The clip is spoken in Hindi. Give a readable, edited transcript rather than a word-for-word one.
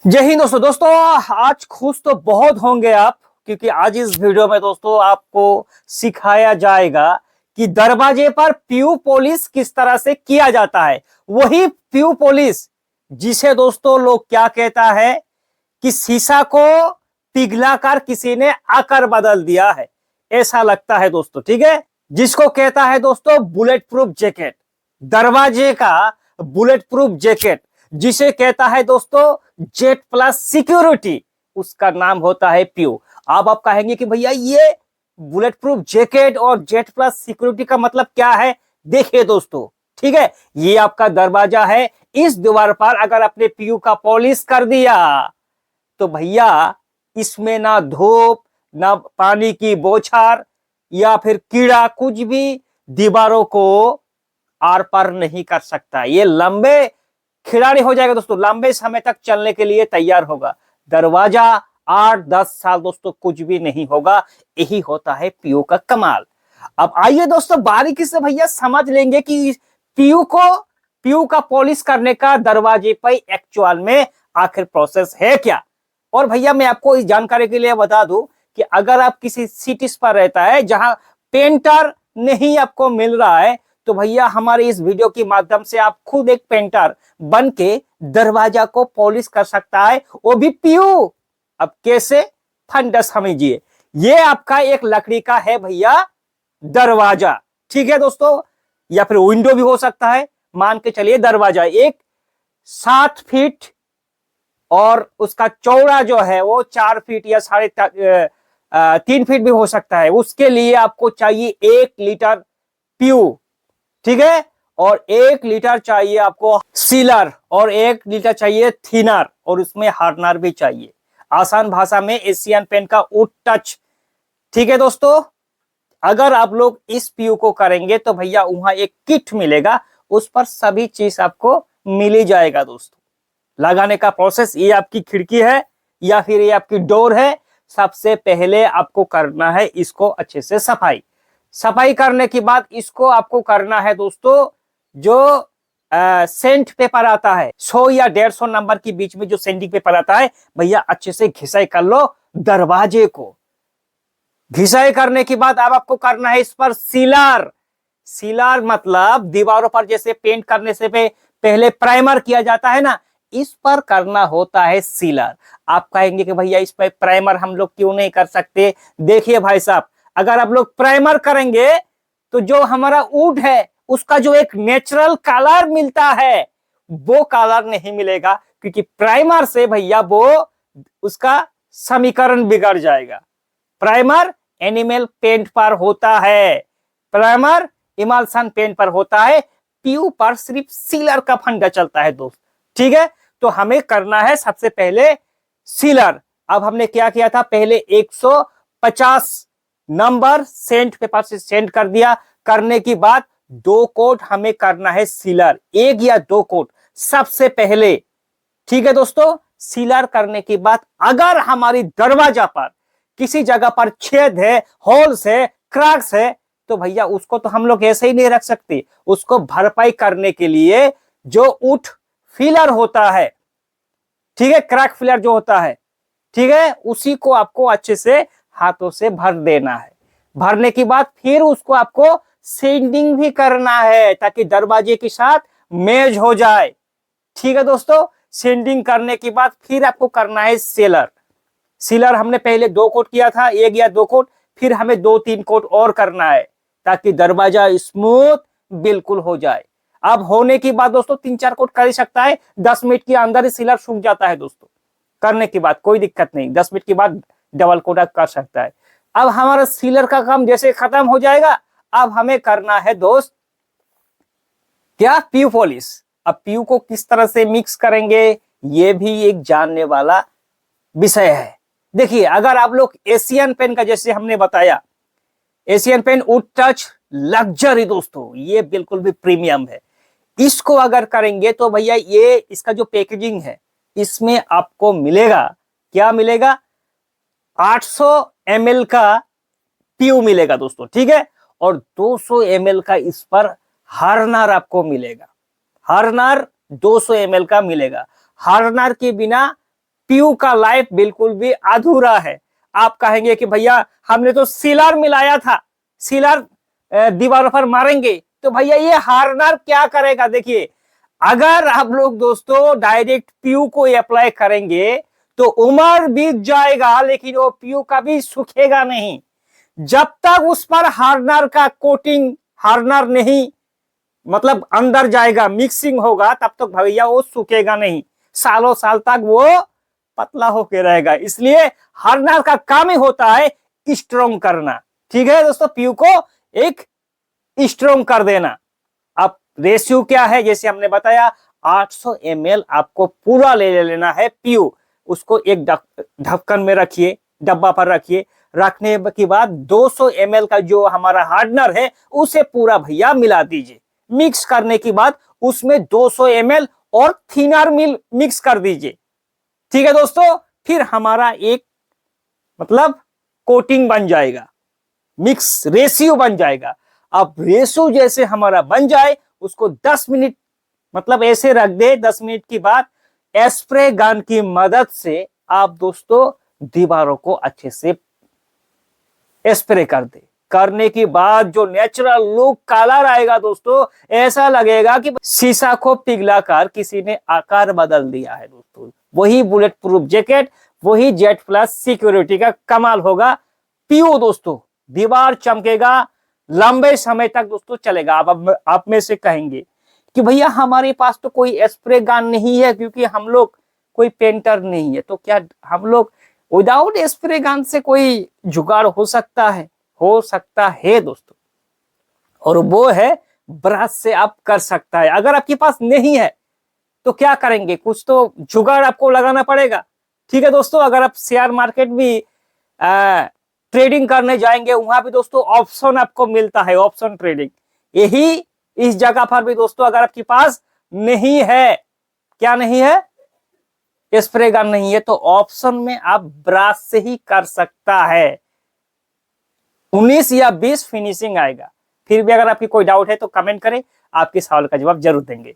जय हिंद दोस्तों। आज खुश तो बहुत होंगे आप, क्योंकि आज इस वीडियो में दोस्तों आपको सिखाया जाएगा कि दरवाजे पर पीयू पॉलिश किस तरह से किया जाता है। वही पीयू पॉलिश जिसे दोस्तों लोग क्या कहता है कि शीशा को पिघलाकर किसी ने आकर बदल दिया है, ऐसा लगता है दोस्तों। ठीक है, जिसको कहता है दोस्तों बुलेट प्रूफ जैकेट, दरवाजे का बुलेट प्रूफ जैकेट, जिसे कहता है दोस्तों जेट प्लस सिक्योरिटी, उसका नाम होता है पीयू। अब आप कहेंगे कि भैया ये बुलेट प्रूफ जैकेट और जेट प्लस सिक्योरिटी का मतलब क्या है। देखिए दोस्तों, ठीक है, ये आपका दरवाजा है। इस दीवार पर अगर आपने पीयू का पॉलिश कर दिया तो भैया इसमें ना धूप, ना पानी की बौछार या फिर कीड़ा कुछ भी दीवारों को आर पार नहीं कर सकता। ये लंबे खिलाड़ी हो जाएगा दोस्तों, लंबे समय तक चलने के लिए तैयार होगा। दरवाजा 8-10 साल दोस्तों कुछ भी नहीं होगा। यही होता है पीयू का कमाल। अब आइए दोस्तों बारीकी से भैया समझ लेंगे कि पीयू का पॉलिश करने का दरवाजे पर एक्चुअल में आखिर प्रोसेस है क्या। और भैया मैं आपको इस जानकारी के लिए बता दूं कि अगर आप किसी सिटीज पर रहता है जहां पेंटर नहीं आपको मिल रहा है, तो भैया हमारे इस वीडियो के माध्यम से आप खुद एक पेंटर बन के दरवाजा को पॉलिश कर सकता है, वो भी पीयू। अब कैसे, फंडा समझिए। ये आपका एक लकड़ी का है भैया दरवाजा, ठीक है दोस्तों, या फिर विंडो भी हो सकता है। मान के चलिए दरवाजा एक 7 फीट और उसका चौड़ा जो है वो 4 फीट या 3.5 फीट भी हो सकता है। उसके लिए आपको चाहिए 1 लीटर पीयू, ठीक है, और 1 लीटर चाहिए आपको सीलर, और 1 लीटर चाहिए थिनर, और उसमें हार्डनर भी चाहिए। आसान भाषा में एशियन पेंट का वुड टच। ठीक है दोस्तों, अगर आप लोग इस पीयू को करेंगे तो भैया वहां एक किट मिलेगा, उस पर सभी चीज आपको मिल ही जाएगा दोस्तों। लगाने का प्रोसेस, ये आपकी खिड़की है या फिर ये आपकी डोर है। सबसे पहले आपको करना है इसको अच्छे से सफाई करने के बाद इसको आपको करना है दोस्तों जो सेंट पेपर आता है 100 या 150 नंबर के बीच में जो सेंटिंग पेपर आता है, भैया अच्छे से घिसाई कर लो दरवाजे को। घिसाई करने के बाद अब आपको करना है इस पर सीलर मतलब दीवारों पर जैसे पेंट करने से पहले प्राइमर किया जाता है ना, इस पर करना होता है सीलर। आप कहेंगे कि भैया इस पर प्राइमर हम लोग क्यों नहीं कर सकते। देखिए भाई साहब, अगर आप लोग प्राइमर करेंगे तो जो हमारा वुड है उसका जो एक नेचुरल कलर मिलता है वो कलर नहीं मिलेगा, क्योंकि प्राइमर से भैया वो उसका समीकरण बिगड़ जाएगा। प्राइमर एनिमल पेंट पर होता है, प्राइमर इमल्सन पेंट पर होता है, पीयू पर सिर्फ सीलर का फंडा चलता है दोस्त। ठीक है, तो हमें करना है सबसे पहले सीलर। अब हमने क्या किया था, पहले 150 नंबर सेंट पेपर से सेंड कर दिया। करने की बाद 2 कोट हमें करना है सीलर, 1 या 2 कोट सबसे पहले। ठीक है दोस्तों, सीलर करने के बाद अगर हमारी दरवाजा पर किसी जगह पर छेद है, होल्स है, क्रैक्स है, तो भैया उसको तो हम लोग ऐसे ही नहीं रख सकते। उसको भरपाई करने के लिए जो वुड फिलर होता है, ठीक है, क्रैक फिलर जो होता है, ठीक है, उसी को आपको अच्छे से हाथों से भर देना है। भरने के बाद फिर उसको आपको सेंडिंग भी करना है ताकि दरवाजे के साथ मैच हो जाए। ठीक है दोस्तों, सेंडिंग करने के बाद फिर आपको करना है सीलर हमने पहले 2 कोट किया था, 1 या 2 कोट, फिर हमें 2-3 कोट और करना है ताकि दरवाजा स्मूथ बिल्कुल हो जाए। अब होने के बाद दोस्तों 3-4 कोट कर ही सकता है, 10 मिनट के अंदर ही सीलर सूख जाता है दोस्तों। करने के बाद कोई दिक्कत नहीं, 10 मिनट के बाद डबल कोट कर सकता है। अब हमारा सीलर का काम जैसे खत्म हो जाएगा, अब हमें करना है दोस्त क्या, पीयू पॉलिश। अब पीयू को किस तरह से मिक्स करेंगे ये भी एक जानने वाला विषय है। देखिए, अगर आप लोग एशियन पेन का जैसे हमने बताया, Asian paint wood touch luxury दोस्तों, ये बिल्कुल भी प्रीमियम है। इसको अगर करेंगे तो भैया ये इसका जो पैकेजिंग है इसमें आपको मिलेगा, क्या मिलेगा, 800 ml का पीयू मिलेगा दोस्तों, ठीक है, और 200 ml का इस पर हार्डनर आपको मिलेगा। हार्डनर 200 ml का मिलेगा। हार्डनर के बिना पीयू का लाइफ बिल्कुल भी अधूरा है। आप कहेंगे कि भैया हमने तो सीलर मिलाया था, सीलर दीवारों पर मारेंगे, तो भैया ये हार्डनर क्या करेगा? देखिए, अगर आप लोग दोस्तों डायरेक्ट पीयू को अप्लाई करेंगे तो उम्र बीत जाएगा, लेकिन वो पीयू कभी सूखेगा नहीं। जब तक उस पर हार्डनर का कोटिंग, हार्डनर नहीं मतलब अंदर जाएगा, मिक्सिंग होगा, तब तक भैया वो सूखेगा नहीं, सालों साल तक वो पतला होके रहेगा। इसलिए हार्डनर का काम ही होता है स्ट्रॉन्ग करना। ठीक है दोस्तों, पीयू को एक स्ट्रॉन्ग कर देना। अब रेशियो क्या है, जैसे हमने बताया 800 ml आपको पूरा ले लेना है पीयू। उसको एक ढक्कन में रखिए, डब्बा पर रखिए। रखने के बाद 200 ml का जो हमारा हार्डनर है उसे पूरा भैया मिला दीजिए। मिक्स करने के बाद उसमें 200 ml और थिनर मिक्स कर दीजिए। ठीक है दोस्तों, फिर हमारा एक मतलब कोटिंग बन जाएगा, मिक्स रेशियो बन जाएगा। अब रेशियो जैसे हमारा बन जाए, उसको 10 मिनट मतलब ऐसे रख दे। 10 मिनट के बाद स्प्रे गन की मदद से आप दोस्तों दीवारों को अच्छे से स्प्रे कर दे। करने के बाद जो नेचुरल लुक कलर आएगा दोस्तों, ऐसा लगेगा कि शीशा को पिघलाकर किसी ने आकार बदल दिया है दोस्तों। वही बुलेट प्रूफ जैकेट, वही जेट प्लस सिक्योरिटी का कमाल होगा पीयू दोस्तों। दीवार चमकेगा, लंबे समय तक दोस्तों चलेगा। आप में से कहेंगे कि भैया हमारे पास तो कोई स्प्रे गन नहीं है, क्योंकि हम लोग कोई पेंटर नहीं है, तो क्या हम लोग विदाउट स्प्रे गन से कोई जुगाड़ हो सकता है? हो सकता है दोस्तों, और वो है ब्रश से आप कर सकता है। अगर आपके पास नहीं है तो क्या करेंगे? कुछ तो जुगाड़ आपको लगाना पड़ेगा। ठीक है दोस्तों, अगर आप शेयर मार्केट भी ट्रेडिंग करने जाएंगे, वहां भी दोस्तों ऑप्शन आपको मिलता है, ऑप्शन ट्रेडिंग। यही इस जगह पर भी दोस्तों अगर आपके पास नहीं है, क्या नहीं है? स्प्रे गन नहीं है, तो ऑप्शन में आप ब्रश से ही कर सकता है। 19 या 20 फिनिशिंग आएगा। फिर भी अगर आपकी कोई डाउट है तो कमेंट करें, आपके सवाल का जवाब जरूर देंगे।